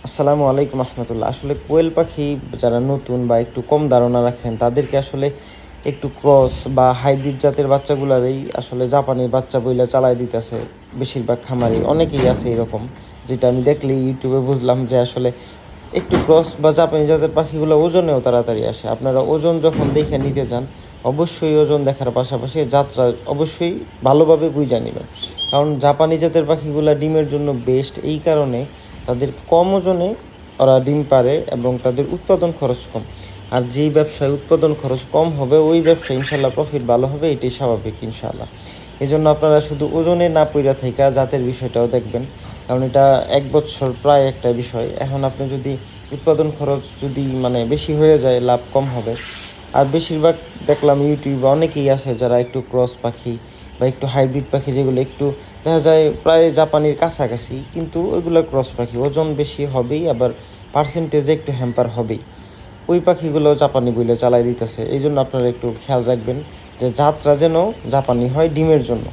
আসসালামু আলাইকুম রহমতুল্লাহ। আসলে কোয়েল পাখি যারা নতুন বা একটু কম ধারণা রাখেন তাদেরকে আসলে একটু ক্রস বা হাইব্রিড জাতের বাচ্চাগুলারই আসলে জাপানি বাচ্চা বইলা চালায় দিতেছে বেশিরভাগ খামারি, অনেকেই আছে এরকম। যেটা আমি দেখলে ইউটিউবে বুঝলাম যে আসলে একটু ক্রস বা জাপানি জাতের পাখিগুলো ওজনেও তাড়াতাড়ি আসে। আপনারা ওজন যখন দেখে নিতে যান, অবশ্যই ওজন দেখার পাশাপাশি যাত্রা অবশ্যই ভালোভাবে বুঝে নেবেন। কারণ জাপানি জাতের পাখিগুলো ডিমের জন্য বেস্ট এই কারণে, তাদের কম ওজনে ওরা ডিম পারে এবং তাদের উৎপাদন খরচ কম। আর যেই ব্যবসায় উৎপাদন খরচ কম হবে ওই ব্যবসায় ইনশাল্লাহ প্রফিট ভালো হবে, এটাই স্বাভাবিক ইনশাল্লাহ। এই জন্য আপনারা শুধু ওজনে না পইরা থাইকা জাতের বিষয়টাও দেখবেন, কারণ এটা 1 বছর প্রায় একটা বিষয়। এখন আপনি যদি উৎপাদন খরচ যদি বেশি হয়ে যায়, লাভ কম হবে। আর বেশিরভাগ দেখলাম ইউটিউবে অনেকেই আছে যারা একটু ক্রস পাখি বা একটু হাইব্রিড পাখি, যেগুলো একটু দেখা যায় প্রায় জাপানির কাছাকাছি, কিন্তু ওইগুলো ক্রস পাখি, ওজন বেশি হবেই, আবার পার্সেন্টেজে একটু হ্যাম্পার হবেই। ওই পাখিগুলো জাপানি বলে চালাই দিতেছে। এই জন্য আপনারা একটু খেয়াল রাখবেন যে জাতটা যেন জাপানি হয় ডিমের জন্য।